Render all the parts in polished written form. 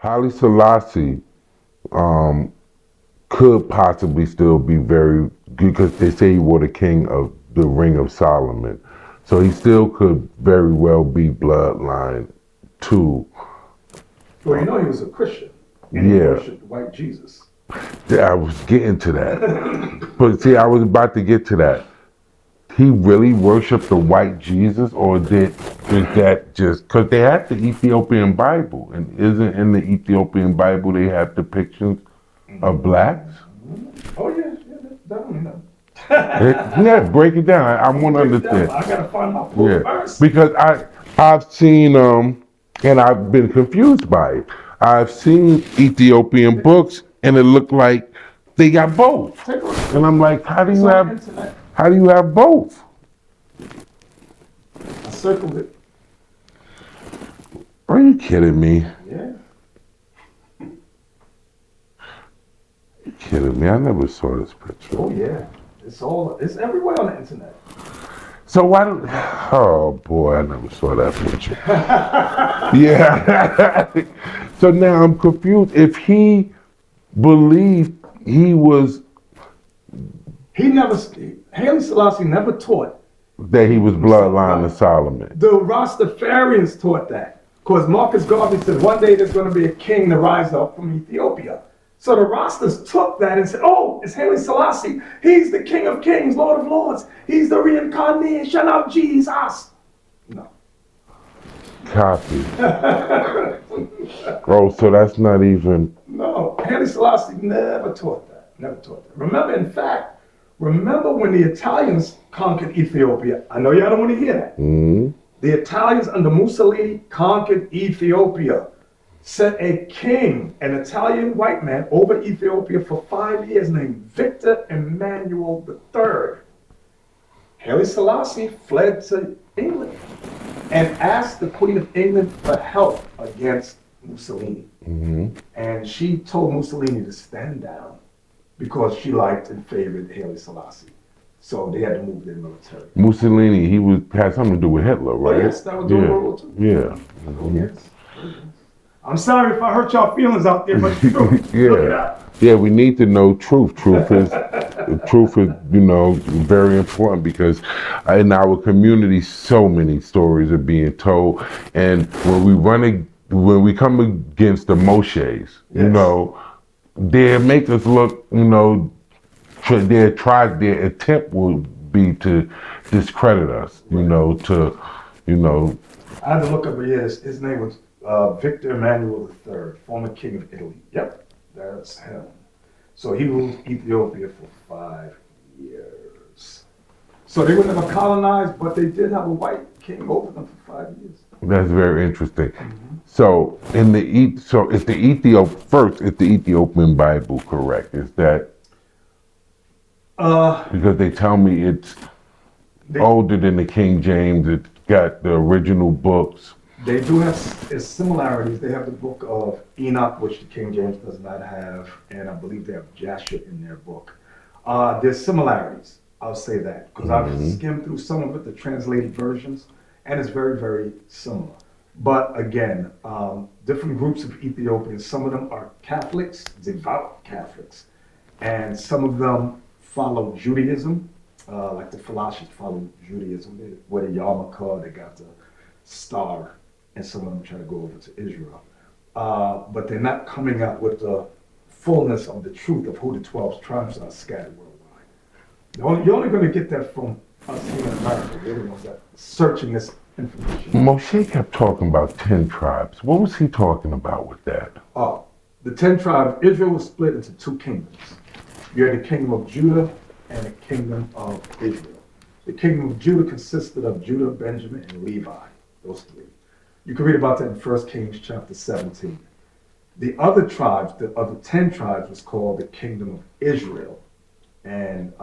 Haile Selassie could possibly still be very good because they say he was the king of the Ring of Solomon. So he still could very well be bloodline too. Well, you know he was a Christian. And he worshipped white Jesus. Yeah, I was getting to that. But see, I was about to get to that. He really worshipped the white Jesus, or is that just because they had the Ethiopian Bible, and isn't in the Ethiopian Bible they have depictions of blacks? Oh yeah, definitely not. Yeah, break it down. I want to understand. I gotta find my book first. Because I've seen and I've been confused by it. I've seen Ethiopian books, and it looked like they got both, and I'm like, how do you have both? I circled it. Are you kidding me? Yeah. You're kidding me? I never saw this picture. Oh yeah. It's everywhere on the internet. So why don't, oh boy, I never saw that picture. Yeah. So now I'm confused. If he believed Haile Selassie never taught that he was bloodline of Solomon. The Rastafarians taught that. Because Marcus Garvey said one day there's going to be a king to rise up from Ethiopia. So the Rastas took that and said, oh, it's Haile Selassie. He's the King of Kings, Lord of Lords. He's the reincarnation of Jesus. No. Copy. Oh, so that's not even... No, Haile Selassie never taught that. Never taught that. Remember when the Italians conquered Ethiopia? I know y'all don't want to hear that. Mm-hmm. The Italians under Mussolini conquered Ethiopia. Set a king, an Italian white man, over Ethiopia for 5 years named Victor Emmanuel III. Haile Selassie fled to England and asked the Queen of England for help against Mussolini. Mm-hmm. And she told Mussolini to stand down because she liked and favored Haile Selassie. So they had to move their military. Mussolini, had something to do with Hitler, right? Oh, yes, that was during World War II. Yeah. Oh, yes. I'm sorry if I hurt y'all feelings out there, but it's true. Look it up. Yeah, we need to know truth. Truth is, very important because in our community, so many stories are being told, and when we come against the Moshes, they make us look, their attempt will be to discredit us, I had to look up his name was Victor Emmanuel III, former king of Italy. Yep, that's him. So he ruled Ethiopia for 5 years. So they were never colonized, but they did have a white king over them for 5 years. That's very interesting. Mm-hmm. So is the Ethiopian Bible correct? Is that because they tell me it's older than the King James? It's got the original books. They do have similarities. They have the book of Enoch, which the King James does not have, and I believe they have Joshua in their book. There's similarities, I'll say that, because I've skimmed through some of it, the translated versions, and it's very, very similar. But again, different groups of Ethiopians, some of them are Catholics, devout Catholics, and some of them follow Judaism, like the Falashis follow Judaism. They wear the yarmulke, they got the star, and some of them try to go over to Israel. But they're not coming out with the fullness of the truth of who the 12 tribes are scattered worldwide. You're only going to get that from us here in America. We're the ones that are searching this information. Moshe kept talking about 10 tribes. What was he talking about with that? Oh, the 10 tribes, Israel was split into 2 kingdoms. You had the kingdom of Judah and the kingdom of Israel. The kingdom of Judah consisted of Judah, Benjamin, and Levi, those 3. You can read about that in 1 Kings chapter 17. The other tribes, the other 10 tribes, was called the kingdom of Israel. And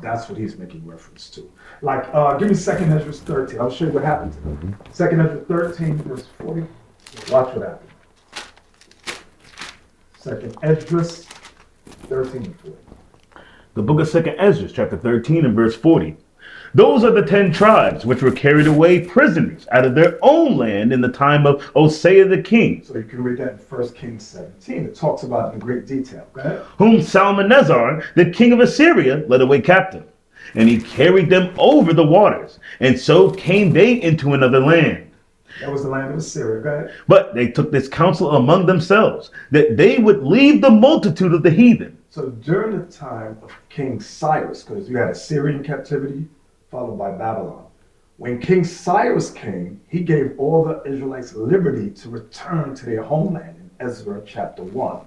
that's what he's making reference to. Like, give me 2nd Ezra 13. I'll show you what happened to them. 2nd Ezra 13, verse 40. Watch what happened. 2nd Ezra 13 and 40. The book of 2nd Ezra, chapter 13 and verse 40. Those are the 10 tribes which were carried away prisoners out of their own land in the time of Hosea the king, So you can read that in 1 Kings 17. It talks about it in great detail. Go ahead. whom Salmanazar, the king of Assyria, led away captive. And he carried them over the waters, and so came they into another land. That was the land of Assyria. Go ahead. But they took this counsel among themselves, that they would leave the multitude of the heathen. So during the time of King Cyrus, because you had Assyrian captivity followed by Babylon, when King Cyrus came, he gave all the Israelites liberty to return to their homeland in Ezra chapter 1.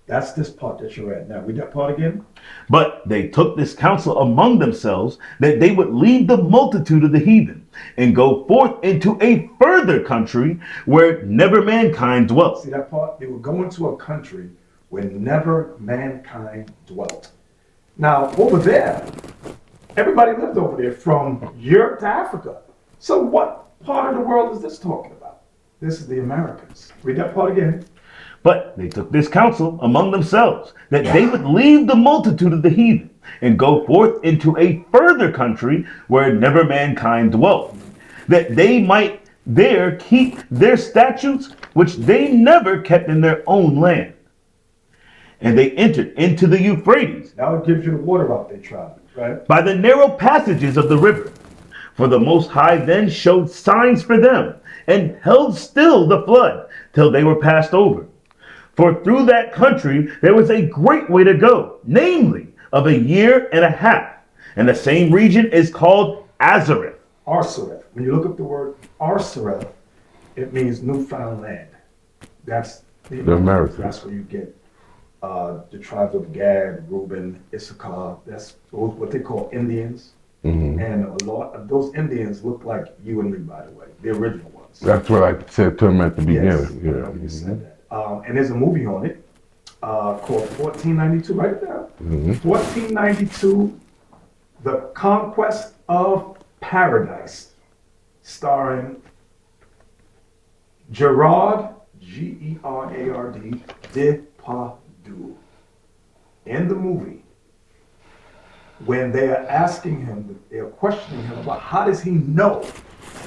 That's this part that you're at now. Read that part again. But they took this counsel among themselves, that they would leave the multitude of the heathen, and go forth into a further country where never mankind dwelt. See that part? They would go into a country where never mankind dwelt. Now, over there, everybody lived over there from Europe to Africa. So what part of the world is this talking about? This is the Americas. Read that part again. But they took this counsel among themselves, that they would leave the multitude of the heathen, and go forth into a further country where never mankind dwelt, that they might there keep their statutes, which they never kept in their own land. And they entered into the Euphrates Now it gives you the water route they traveled, right? by the narrow passages of the river. For the Most High then showed signs for them, and held still the flood till they were passed over. For through that country there was a great way to go, namely of a year and a half. And the same region is called Azareth. Arsareth. When you look up the word Arsareth, it means newfound land. That's the Americas. That's where you get the tribes of Gad, Reuben, Issachar. That's what they call Indians. Mhm. And a lot of those Indians look like you and me, by the way, the original ones. That's what I said to him at the Yes, beginning. I know you said that. And there's a movie on it called 1492. Write it down. 1492, The Conquest of Paradise, starring Gerard, Gerard, Depardieu. In the movie, when they are asking him, they are questioning him about how does he know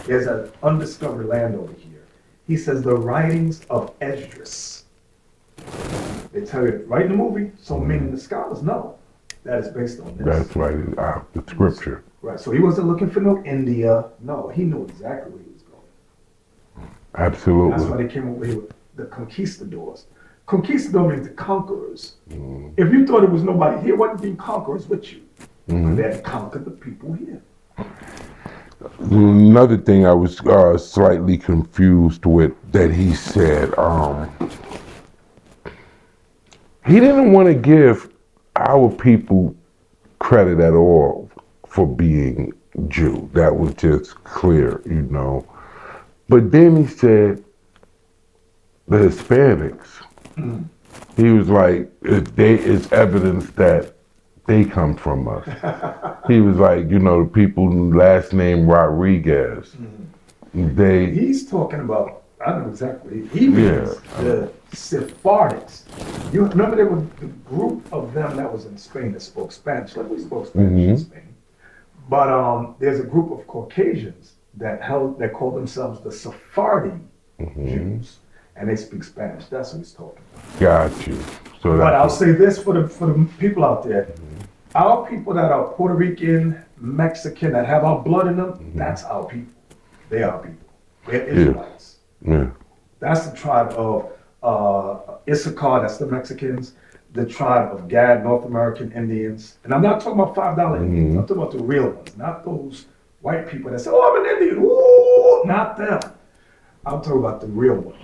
there's an undiscovered land over here, he says the writings of Esdras. They tell you right in the movie, so meaning the scholars know that it's based on this. That's right. The scripture. Right, so he wasn't looking for no India. No, he knew exactly where he was going. Absolutely. That's why they came over here with the conquistadors. Conquistador means the conquerors. If you thought it was nobody here, wasn't being conquerors with you. They had conquered the people here. Another thing I was slightly confused with that he said, he didn't want to give our people credit at all for being Jew. That was just clear, you know. But then he said the Hispanics. He was like, it's evidence that they come from us. He was like, you know, the people last name Rodriguez. He's talking about, I know exactly, he means the Sephardics. You remember there was the group of them that was in Spain that spoke Spanish, like we spoke Spanish in Spain. But there's a group of Caucasians that call themselves the Sephardi Jews, and they speak Spanish. That's what he's talking about. Got you. So But I'll say this for the people out there. Our people that are Puerto Rican, Mexican, that have our blood in them, that's our people. They are people. They're Israelites. Yeah. That's the tribe of Issachar, that's the Mexicans. The tribe of Gad, North American Indians. And I'm not talking about $5 Indians. I'm talking about the real ones, not those white people that say, oh, I'm an Indian. Ooh, not them. I'm talking about the real ones.